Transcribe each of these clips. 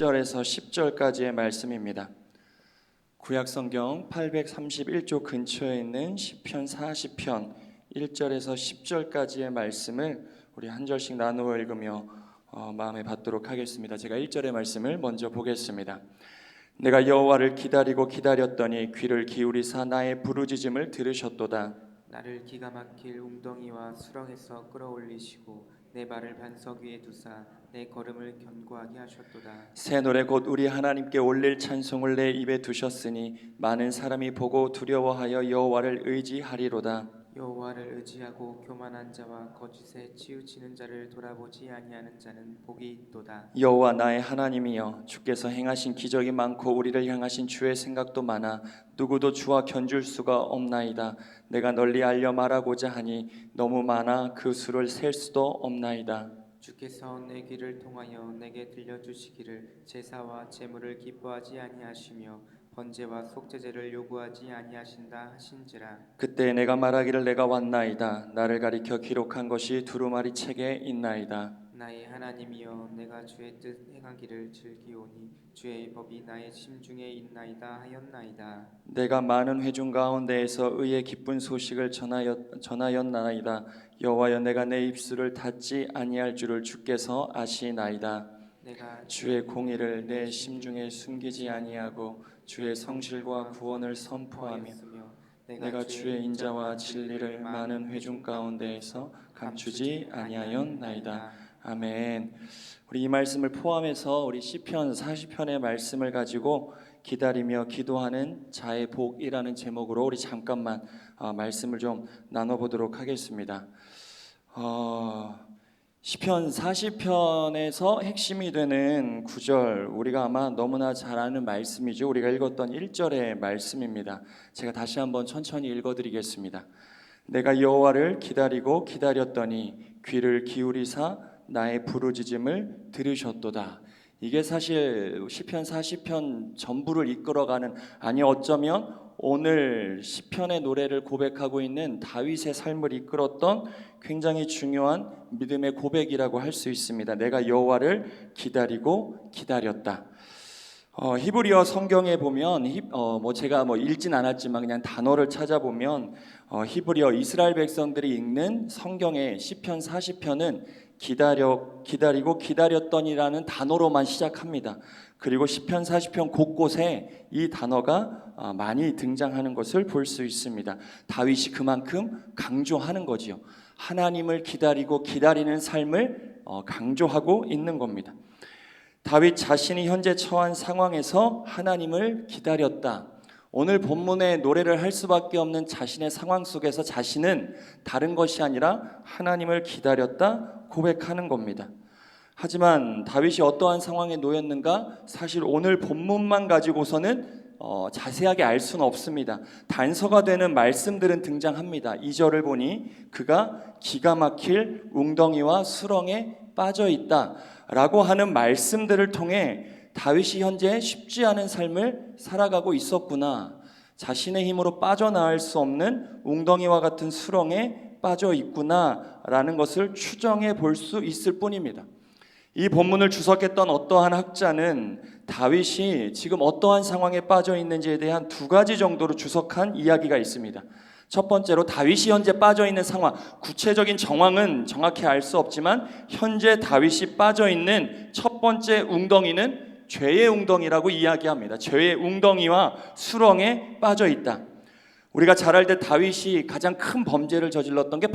1절에서 10절까지의 말씀입니다. 구약성경 831조 근처에 있는 시편 40편 1절에서 10절까지의 말씀을 우리 한 절씩 나누어 읽으며 마음에 받도록 하겠습니다. 제가 1절의 말씀을 먼저 보겠습니다. 내가 여호와를 기다리고 기다렸더니 귀를 기울이사 나의 부르짖음을 들으셨도다. 나를 기가 막힐 웅덩이와 수렁에서 끌어올리시고 내 발을 반석 위에 두사 내 걸음을 견고하게 하셨도다. 새 노래 곧 우리 하나님께 올릴 찬송을 내 입에 두셨으니 많은 사람이 보고 두려워하여 여호와를 의지하리로다. 여호와를 의지하고 교만한 자와 거짓에 치우치는 자를 돌아보지 아니하는 자는 복이 있도다. 여호와 나의 하나님이여, 주께서 행하신 기적이 많고 우리를 향하신 주의 생각도 많아 누구도 주와 견줄 수가 없나이다. 내가 널리 알려 말하고자 하니 너무 많아 그 수를 셀 수도 없나이다. 주께서 내 귀를 통하여 내게 들려주시기를 제사와 제물을 기뻐하지 아니하시며 번제와 속죄제를 요구하지 아니하신다 하신지라. 그때 내가 말하기를 내가 왔나이다. 나를 가리켜 기록한 것이 두루마리 책에 있나이다. 나의 하나님이여, 내가 주의 뜻 행하기를 즐기오니 주의 법이 나의 심중에 있나이다 하였나이다. 내가 많은 회중 가운데에서 의의 기쁜 소식을 전하였나이다. 여호와여, 내가 내 입술을 닫지 아니할 줄을 주께서 아시나이다. 내가 주의 공의를 내 심중에 숨기지 아니하고 주의 성실과 구원을 선포하며 내가 주의 인자와 진리를 많은 회중 가운데에서 감추지 아니하였나이다. 아멘. 우리 이 말씀을 포함해서 우리 시편 40편의 말씀을 가지고 기다리며 기도하는 자의 복이라는 제목으로 우리 잠깐만 말씀을 좀 나눠보도록 하겠습니다. 시편 40편에서 핵심이 되는 구절, 우리가 아마 너무나 잘 아는 말씀이죠. 우리가 읽었던 1절의 말씀입니다. 제가 다시 한번 천천히 읽어드리겠습니다. 내가 여호와를 기다리고 기다렸더니 귀를 기울이사 나의 부르짖음을 들으셨도다. 이게 사실 시편 40편 전부를 이끌어가는, 아니 어쩌면 오늘 시편의 노래를 고백하고 있는 다윗의 삶을 이끌었던 굉장히 중요한 믿음의 고백이라고 할 수 있습니다. 내가 여호와를 기다리고 기다렸다. 히브리어 성경에 보면 제가 읽진 않았지만 그냥 단어를 찾아보면 히브리어 이스라엘 백성들이 읽는 성경의 시편 40편은 기다리고 기다렸더니라는 단어로만 시작합니다. 그리고 시편 40편 곳곳에 이 단어가 많이 등장하는 것을 볼 수 있습니다. 다윗이 그만큼 강조하는 거지요. 하나님을 기다리고 기다리는 삶을 강조하고 있는 겁니다. 다윗 자신이 현재 처한 상황에서 하나님을 기다렸다. 오늘 본문의 노래를 할 수밖에 없는 자신의 상황 속에서 자신은 다른 것이 아니라 하나님을 기다렸다 고백하는 겁니다. 하지만 다윗이 어떠한 상황에 놓였는가? 사실 오늘 본문만 가지고서는 자세하게 알 수는 없습니다. 단서가 되는 말씀들은 등장합니다. 2절을 보니 그가 기가 막힐 웅덩이와 수렁에 빠져 있다 라고 하는 말씀들을 통해 다윗이 현재 쉽지 않은 삶을 살아가고 있었구나, 자신의 힘으로 빠져나갈 수 없는 웅덩이와 같은 수렁에 빠져 있구나 라는 것을 추정해 볼 수 있을 뿐입니다. 이 본문을 주석했던 어떠한 학자는 다윗이 지금 어떠한 상황에 빠져 있는지에 대한 두 가지 정도로 주석한 이야기가 있습니다. 첫 번째로 다윗이 현재 빠져 있는 상황, 구체적인 정황은 정확히 알 수 없지만 현재 다윗이 빠져 있는 첫 번째 웅덩이는 죄의 웅덩이라고 이야기합니다. 죄의 웅덩이와 수렁에 빠져 있다. 우리가 잘 알 때 다윗이 가장 큰 범죄를 저질렀던 게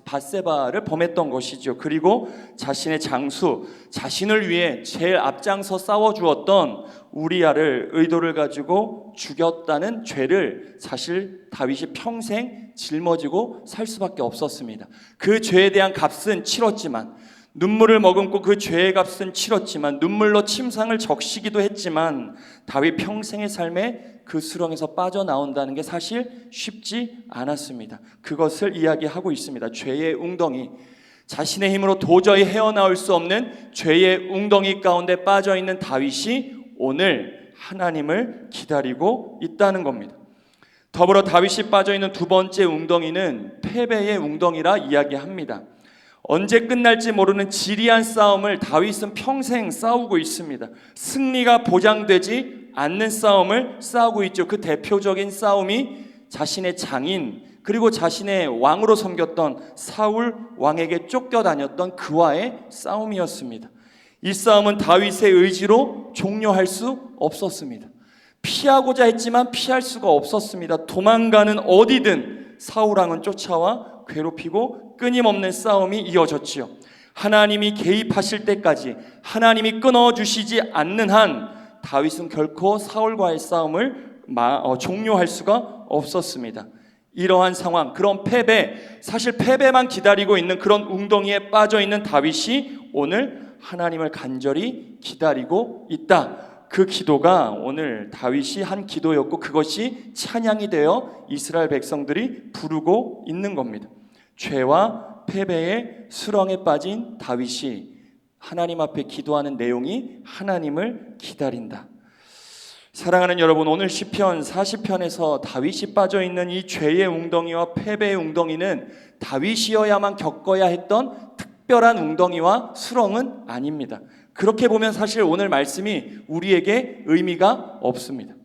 밧세바를 범했던 것이죠. 그리고 자신의 장수, 자신을 위해 제일 앞장서 싸워주었던 우리아를 의도를 가지고 죽였다는 죄를 사실 다윗이 평생 짊어지고 살 수밖에 없었습니다. 그 죄에 대한 값은 치렀지만, 눈물을 머금고 그 죄의 값은 치렀지만, 눈물로 침상을 적시기도 했지만 다윗 평생의 삶에 그 수렁에서 빠져나온다는 게 사실 쉽지 않았습니다. 그것을 이야기하고 있습니다. 죄의 웅덩이, 자신의 힘으로 도저히 헤어나올 수 없는 죄의 웅덩이 가운데 빠져있는 다윗이 오늘 하나님을 기다리고 있다는 겁니다. 더불어 다윗이 빠져있는 두 번째 웅덩이는 패배의 웅덩이라 이야기합니다. 언제 끝날지 모르는 지리한 싸움을 다윗은 평생 싸우고 있습니다. 승리가 보장되지 않는 싸움을 싸우고 있죠. 그 대표적인 싸움이 자신의 장인 그리고 자신의 왕으로 섬겼던 사울 왕에게 쫓겨다녔던 그와의 싸움이었습니다. 이 싸움은 다윗의 의지로 종료할 수 없었습니다. 피하고자 했지만 피할 수가 없었습니다. 도망가는 어디든 사울 왕은 쫓아와 괴롭히고 끊임없는 싸움이 이어졌지요. 하나님이 개입하실 때까지 하나님이 끊어주시지 않는 한 다윗은 결코 사울과의 싸움을 종료할 수가 없었습니다. 이러한 상황, 그런 패배, 사실 패배만 기다리고 있는 그런 웅덩이에 빠져있는 다윗이 오늘 하나님을 간절히 기다리고 있다. 그 기도가 오늘 다윗이 한 기도였고 그것이 찬양이 되어 이스라엘 백성들이 부르고 있는 겁니다. 죄와 패배의 수렁에 빠진 다윗이 하나님 앞에 기도하는 내용이 하나님을 기다린다. 사랑하는 여러분, 오늘 시편 40편에서 다윗이 빠져있는 이 죄의 웅덩이와 패배의 웅덩이는 다윗이어야만 겪어야 했던 특별한 웅덩이와 수렁은 아닙니다. 그렇게 보면 사실 오늘 말씀이 우리에게 의미가 없습니다.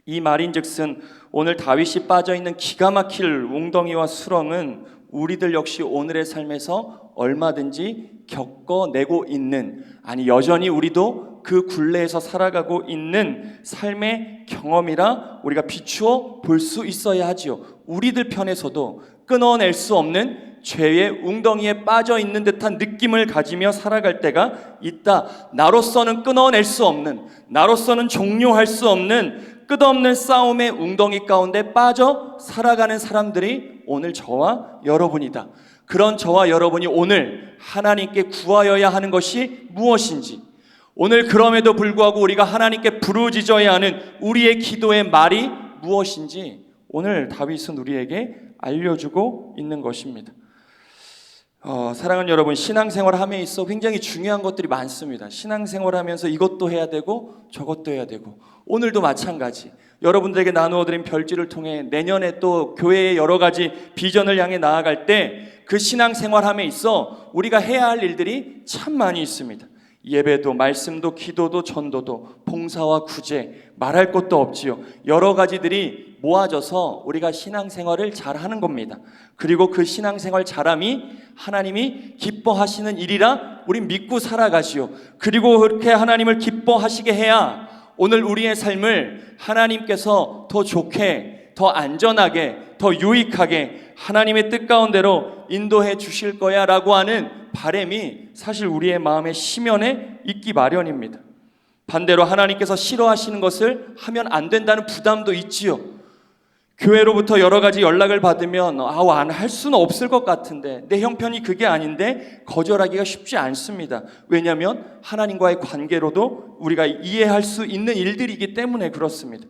이 말인즉슨 오늘 다윗이 빠져있는 기가 막힐 웅덩이와 수렁은 우리들 역시 오늘의 삶에서 얼마든지 겪어내고 있는, 아니 여전히 우리도 그 굴레에서 살아가고 있는 삶의 경험이라 우리가 비추어 볼 수 있어야 하지요. 우리들 편에서도 끊어낼 수 없는 죄의 웅덩이에 빠져 있는 듯한 느낌을 가지며 살아갈 때가 있다. 나로서는 끊어낼 수 없는, 나로서는 종료할 수 없는 끝없는 싸움의 웅덩이 가운데 빠져 살아가는 사람들이 오늘 저와 여러분이다. 그런 저와 여러분이 오늘 하나님께 구하여야 하는 것이 무엇인지, 오늘 그럼에도 불구하고 우리가 하나님께 부르짖어야 하는 우리의 기도의 말이 무엇인지 오늘 다윗은 우리에게 알려주고 있는 것입니다. 사랑하는 여러분, 신앙생활 함에 있어 굉장히 중요한 것들이 많습니다. 신앙생활 하면서 이것도 해야 되고 저것도 해야 되고, 오늘도 마찬가지 여러분들에게 나누어드린 별지를 통해 내년에 또 교회의 여러 가지 비전을 향해 나아갈 때 그 신앙생활 함에 있어 우리가 해야 할 일들이 참 많이 있습니다. 예배도, 말씀도, 기도도, 전도도, 봉사와 구제, 말할 것도 없지요. 여러 가지들이 모아져서 우리가 신앙생활을 잘하는 겁니다. 그리고 그 신앙생활 잘함이 하나님이 기뻐하시는 일이라 우린 믿고 살아가시오. 그리고 그렇게 하나님을 기뻐하시게 해야 오늘 우리의 삶을 하나님께서 더 좋게, 더 안전하게, 더 유익하게 하나님의 뜻 가운데로 인도해 주실 거야 라고 하는 바람이 사실 우리의 마음의 심연에 있기 마련입니다. 반대로 하나님께서 싫어하시는 것을 하면 안 된다는 부담도 있지요. 교회로부터 여러 가지 연락을 받으면 안 할 수는 없을 것 같은데, 내 형편이 그게 아닌데 거절하기가 쉽지 않습니다. 왜냐하면 하나님과의 관계로도 우리가 이해할 수 있는 일들이기 때문에 그렇습니다.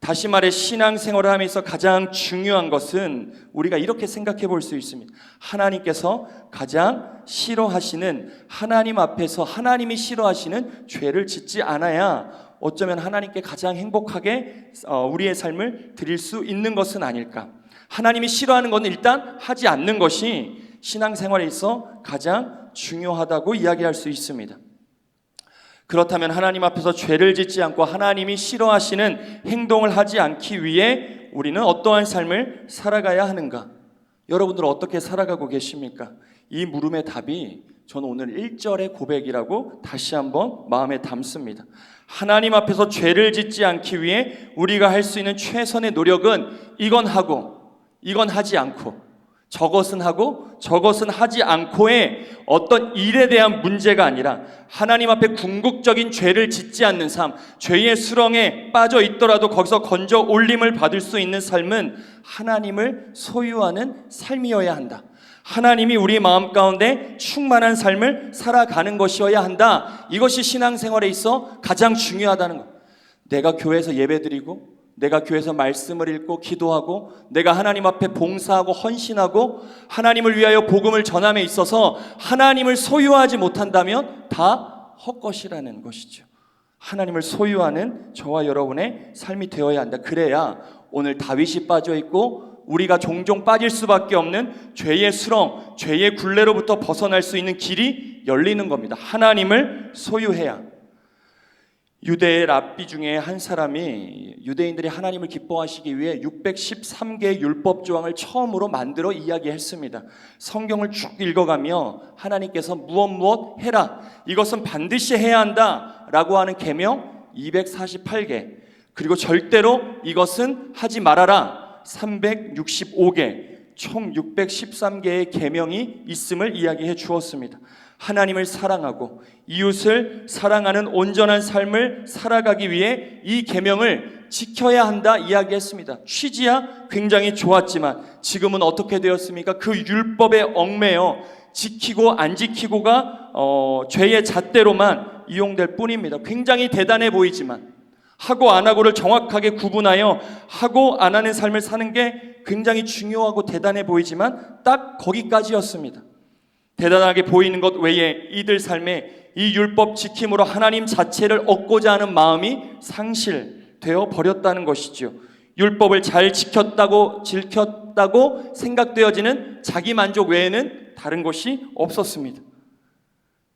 다시 말해 신앙생활을 하면서 가장 중요한 것은 우리가 이렇게 생각해 볼 수 있습니다. 하나님께서 가장 싫어하시는, 하나님 앞에서 하나님이 싫어하시는 죄를 짓지 않아야 어쩌면 하나님께 가장 행복하게 우리의 삶을 드릴 수 있는 것은 아닐까. 하나님이 싫어하는 것은 일단 하지 않는 것이 신앙생활에 있어 가장 중요하다고 이야기할 수 있습니다. 그렇다면 하나님 앞에서 죄를 짓지 않고 하나님이 싫어하시는 행동을 하지 않기 위해 우리는 어떠한 삶을 살아가야 하는가? 여러분들 어떻게 살아가고 계십니까? 이 물음의 답이 저는 오늘 1절의 고백이라고 다시 한번 마음에 담습니다. 하나님 앞에서 죄를 짓지 않기 위해 우리가 할 수 있는 최선의 노력은 이건 하고 이건 하지 않고, 저것은 하고 저것은 하지 않고의 어떤 일에 대한 문제가 아니라 하나님 앞에 궁극적인 죄를 짓지 않는 삶, 죄의 수렁에 빠져 있더라도 거기서 건져 올림을 받을 수 있는 삶은 하나님을 소유하는 삶이어야 한다. 하나님이 우리 마음 가운데 충만한 삶을 살아가는 것이어야 한다. 이것이 신앙생활에 있어 가장 중요하다는 것. 내가 교회에서 예배드리고, 내가 교회에서 말씀을 읽고 기도하고, 내가 하나님 앞에 봉사하고 헌신하고 하나님을 위하여 복음을 전함에 있어서 하나님을 소유하지 못한다면 다 헛것이라는 것이죠. 하나님을 소유하는 저와 여러분의 삶이 되어야 한다. 그래야 오늘 다윗이 빠져 있고 우리가 종종 빠질 수밖에 없는 죄의 수렁, 죄의 굴레로부터 벗어날 수 있는 길이 열리는 겁니다. 하나님을 소유해야. 유대의 랍비 중에 한 사람이 유대인들이 하나님을 기뻐하시기 위해 613개의 율법 조항을 처음으로 만들어 이야기했습니다. 성경을 쭉 읽어가며 하나님께서 무엇 해라, 이것은 반드시 해야 한다 라고 하는 계명 248개, 그리고 절대로 이것은 하지 말아라 365개, 총 613개의 계명이 있음을 이야기해 주었습니다. 하나님을 사랑하고 이웃을 사랑하는 온전한 삶을 살아가기 위해 이 계명을 지켜야 한다 이야기했습니다. 취지야 굉장히 좋았지만 지금은 어떻게 되었습니까? 그 율법에 얽매여 지키고 안 지키고가 죄의 잣대로만 이용될 뿐입니다. 굉장히 대단해 보이지만 하고 안 하고를 정확하게 구분하여 하고 안 하는 삶을 사는 게 굉장히 중요하고 대단해 보이지만 딱 거기까지였습니다. 대단하게 보이는 것 외에 이들 삶에 이 율법 지킴으로 하나님 자체를 얻고자 하는 마음이 상실되어 버렸다는 것이죠. 율법을 잘 지켰다고 생각되어지는 자기 만족 외에는 다른 것이 없었습니다.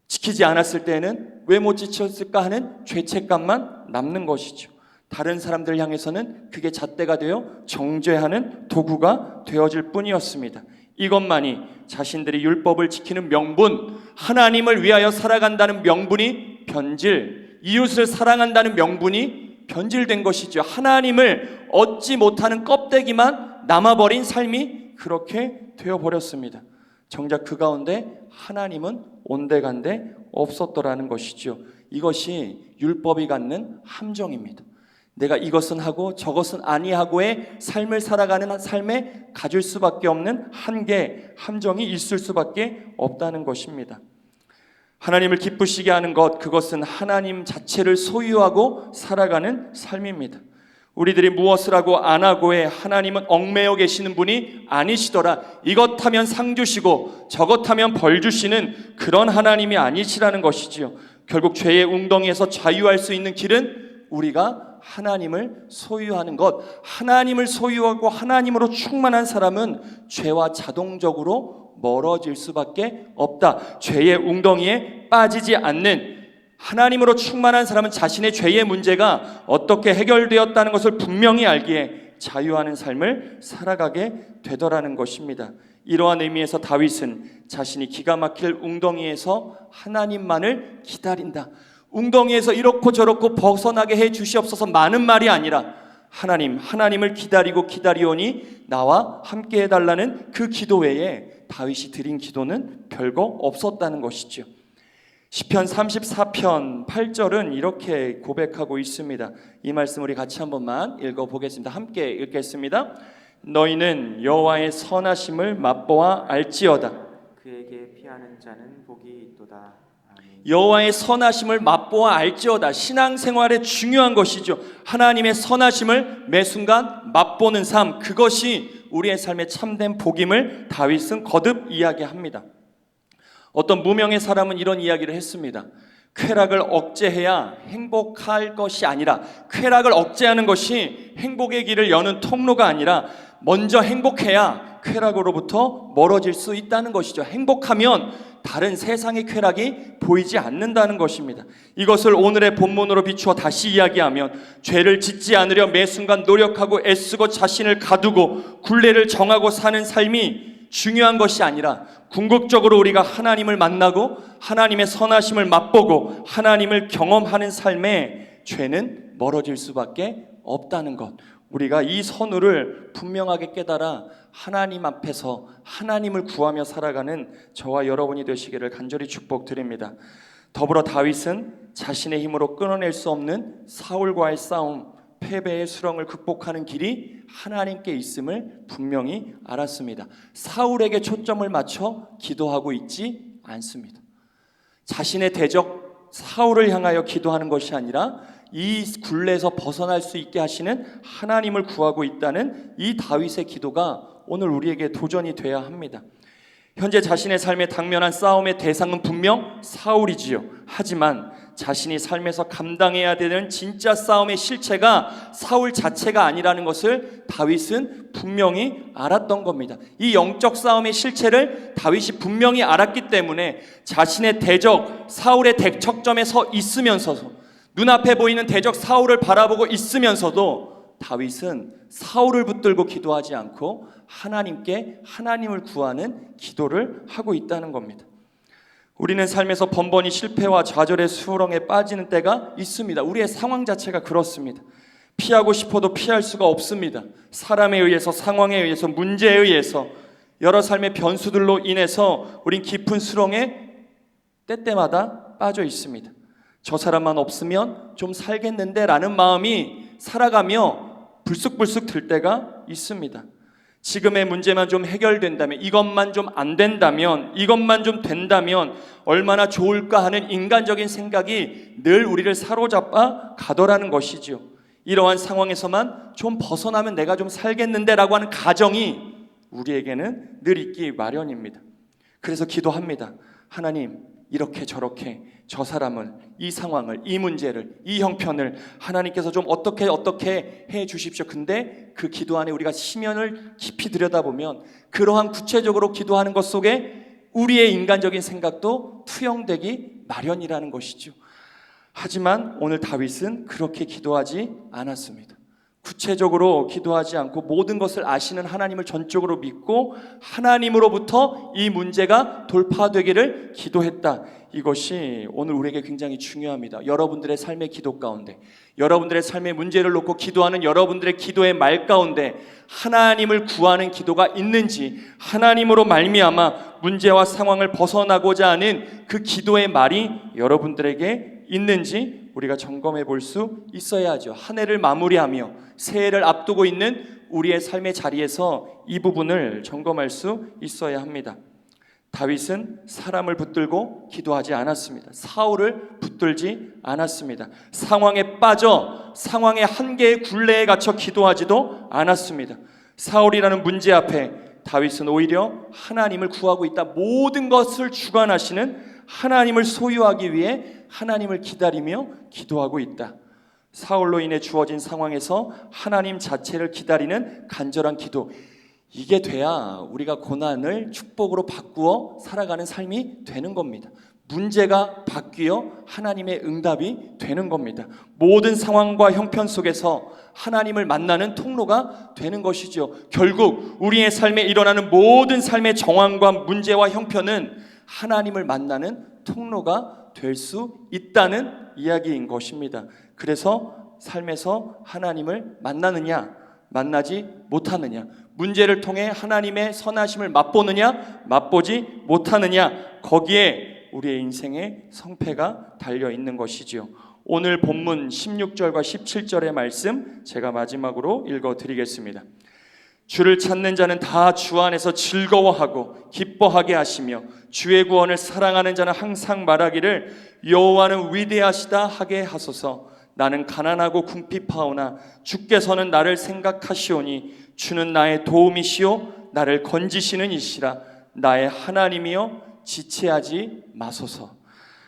지키지 않았을 때에는 왜 못 지켰을까 하는 죄책감만 남는 것이죠. 다른 사람들 향해서는 그게 잣대가 되어 정죄하는 도구가 되어질 뿐이었습니다. 이것만이 자신들이 율법을 지키는 명분, 하나님을 위하여 살아간다는 명분이 변질, 이웃을 사랑한다는 명분이 변질된 것이죠. 하나님을 얻지 못하는 껍데기만 남아버린 삶이 그렇게 되어버렸습니다. 정작 그 가운데 하나님은 온데간데 없었더라는 것이죠. 이것이 율법이 갖는 함정입니다. 내가 이것은 하고 저것은 아니하고의 삶을 살아가는 삶에 가질 수밖에 없는 한계, 함정이 있을 수밖에 없다는 것입니다. 하나님을 기쁘시게 하는 것, 그것은 하나님 자체를 소유하고 살아가는 삶입니다. 우리들이 무엇을 하고 안 하고에 하나님은 얽매여 계시는 분이 아니시더라, 이것 하면 상 주시고 저것 하면 벌 주시는 그런 하나님이 아니시라는 것이지요. 결국 죄의 웅덩이에서 자유할 수 있는 길은 우리가 하나님을 소유하는 것, 하나님을 소유하고 하나님으로 충만한 사람은 죄와 자동적으로 멀어질 수밖에 없다. 죄의 웅덩이에 빠지지 않는 하나님으로 충만한 사람은 자신의 죄의 문제가 어떻게 해결되었다는 것을 분명히 알기에 자유하는 삶을 살아가게 되더라는 것입니다. 이러한 의미에서 다윗은 자신이 기가 막힐 웅덩이에서 하나님만을 기다린다. 웅덩이에서 이렇고 저렇고 벗어나게 해 주시옵소서 많은 말이 아니라 하나님을 기다리오니 나와 함께 해달라는 그 기도 외에 다윗이 드린 기도는 별거 없었다는 것이죠. 시편 34편 8절은 이렇게 고백하고 있습니다. 이 말씀 우리 같이 한 번만 읽어보겠습니다. 함께 읽겠습니다. 너희는 여호와의 선하심을 맛보아 알지어다. 그에게 피하는 자는 복이 있도다. 아멘. 여호와의 선하심을 맛보아 알지어다. 신앙생활의 중요한 것이죠. 하나님의 선하심을 매 순간 맛보는 삶, 그것이 우리의 삶의 참된 복임을 다윗은 거듭 이야기합니다. 어떤 무명의 사람은 이런 이야기를 했습니다. 쾌락을 억제해야 행복할 것이 아니라, 쾌락을 억제하는 것이 행복의 길을 여는 통로가 아니라 먼저 행복해야 쾌락으로부터 멀어질 수 있다는 것이죠. 행복하면 다른 세상의 쾌락이 보이지 않는다는 것입니다. 이것을 오늘의 본문으로 비추어 다시 이야기하면 죄를 짓지 않으려 매 순간 노력하고 애쓰고 자신을 가두고 굴레를 정하고 사는 삶이 중요한 것이 아니라 궁극적으로 우리가 하나님을 만나고 하나님의 선하심을 맛보고 하나님을 경험하는 삶에 죄는 멀어질 수밖에 없다는 것, 우리가 이 선우를 분명하게 깨달아 하나님 앞에서 하나님을 구하며 살아가는 저와 여러분이 되시기를 간절히 축복드립니다. 더불어 다윗은 자신의 힘으로 끊어낼 수 없는 사울과의 싸움, 패배의 수렁을 극복하는 길이 하나님께 있음을 분명히 알았습니다. 사울에게 초점을 맞춰 기도하고 있지 않습니다. 자신의 대적 사울을 향하여 기도하는 것이 아니라 이 굴레에서 벗어날 수 있게 하시는 하나님을 구하고 있다는 이 다윗의 기도가 오늘 우리에게 도전이 돼야 합니다. 현재 자신의 삶에 당면한 싸움의 대상은 분명 사울이지요. 하지만 자신이 삶에서 감당해야 되는 진짜 싸움의 실체가 사울 자체가 아니라는 것을 다윗은 분명히 알았던 겁니다. 이 영적 싸움의 실체를 다윗이 분명히 알았기 때문에 자신의 대적 사울의 대척점에 서 있으면서도, 눈앞에 보이는 대적 사울을 바라보고 있으면서도 다윗은 사울을 붙들고 기도하지 않고 하나님께 하나님을 구하는 기도를 하고 있다는 겁니다. 우리는 삶에서 번번이 실패와 좌절의 수렁에 빠지는 때가 있습니다. 우리의 상황 자체가 그렇습니다. 피하고 싶어도 피할 수가 없습니다. 사람에 의해서, 상황에 의해서, 문제에 의해서, 여러 삶의 변수들로 인해서 우린 깊은 수렁에 때때마다 빠져 있습니다. 저 사람만 없으면 좀 살겠는데 라는 마음이 살아가며 불쑥불쑥 들 때가 있습니다. 지금의 문제만 좀 해결된다면, 이것만 좀 안 된다면, 이것만 좀 된다면 얼마나 좋을까 하는 인간적인 생각이 늘 우리를 사로잡아 가더라는 것이지요. 이러한 상황에서만 좀 벗어나면 내가 좀 살겠는데 라고 하는 가정이 우리에게는 늘 있기 마련입니다. 그래서 기도합니다. 하나님, 이렇게 저렇게 저 사람을, 이 상황을, 이 문제를, 이 형편을 하나님께서 좀 어떻게 해 주십시오. 근데 그 기도 안에 우리가 심연을 깊이 들여다보면 그러한 구체적으로 기도하는 것 속에 우리의 인간적인 생각도 투영되기 마련이라는 것이죠. 하지만 오늘 다윗은 그렇게 기도하지 않았습니다. 구체적으로 기도하지 않고 모든 것을 아시는 하나님을 전적으로 믿고 하나님으로부터 이 문제가 돌파되기를 기도했다. 이것이 오늘 우리에게 굉장히 중요합니다. 여러분들의 삶의 기도 가운데, 여러분들의 삶의 문제를 놓고 기도하는 여러분들의 기도의 말 가운데 하나님을 구하는 기도가 있는지, 하나님으로 말미암아 문제와 상황을 벗어나고자 하는 그 기도의 말이 여러분들에게 있는지 우리가 점검해 볼 수 있어야죠. 한 해를 마무리하며 새해를 앞두고 있는 우리의 삶의 자리에서 이 부분을 점검할 수 있어야 합니다. 다윗은 사람을 붙들고 기도하지 않았습니다. 사울을 붙들지 않았습니다. 상황에 빠져 상황의 한계의 굴레에 갇혀 기도하지도 않았습니다. 사울이라는 문제 앞에 다윗은 오히려 하나님을 구하고 있다. 모든 것을 주관하시는 하나님을 소유하기 위해 하나님을 기다리며 기도하고 있다. 사울로 인해 주어진 상황에서 하나님 자체를 기다리는 간절한 기도, 이게 돼야 우리가 고난을 축복으로 바꾸어 살아가는 삶이 되는 겁니다. 문제가 바뀌어 하나님의 응답이 되는 겁니다. 모든 상황과 형편 속에서 하나님을 만나는 통로가 되는 것이죠. 결국 우리의 삶에 일어나는 모든 삶의 정황과 문제와 형편은 하나님을 만나는 통로가 될 수 있다는 이야기인 것입니다. 그래서 삶에서 하나님을 만나느냐, 만나지 못하느냐, 문제를 통해 하나님의 선하심을 맛보느냐, 맛보지 못하느냐, 거기에 우리의 인생의 성패가 달려 있는 것이지요. 오늘 본문 16절과 17절의 말씀 제가 마지막으로 읽어드리겠습니다. 주를 찾는 자는 다 주 안에서 즐거워하고 기뻐하게 하시며 주의 구원을 사랑하는 자는 항상 말하기를 여호와는 위대하시다 하게 하소서. 나는 가난하고 궁핍하오나 주께서는 나를 생각하시오니 주는 나의 도움이시오 나를 건지시는 이시라. 나의 하나님이여 지체하지 마소서.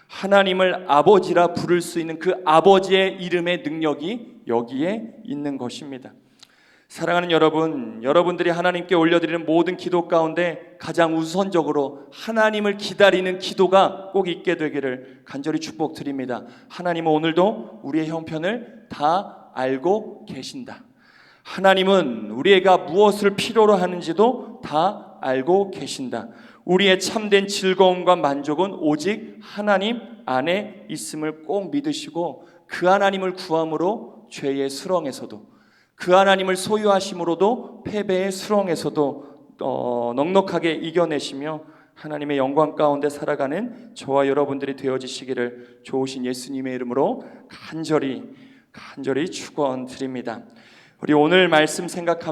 하나님을 아버지라 부를 수 있는 그 아버지의 이름의 능력이 여기에 있는 것입니다. 사랑하는 여러분, 여러분들이 하나님께 올려드리는 모든 기도 가운데 가장 우선적으로 하나님을 기다리는 기도가 꼭 있게 되기를 간절히 축복드립니다. 하나님은 오늘도 우리의 형편을 다 알고 계신다. 하나님은 우리가 무엇을 필요로 하는지도 다 알고 계신다. 우리의 참된 즐거움과 만족은 오직 하나님 안에 있음을 꼭 믿으시고 그 하나님을 구함으로 죄의 수렁에서도, 그 하나님을 소유하심으로도 패배의 수렁에서도 넉넉하게 이겨내시며 하나님의 영광 가운데 살아가는 저와 여러분들이 되어지시기를 좋으신 예수님의 이름으로 간절히 축원드립니다. 우리 오늘 말씀 생각하며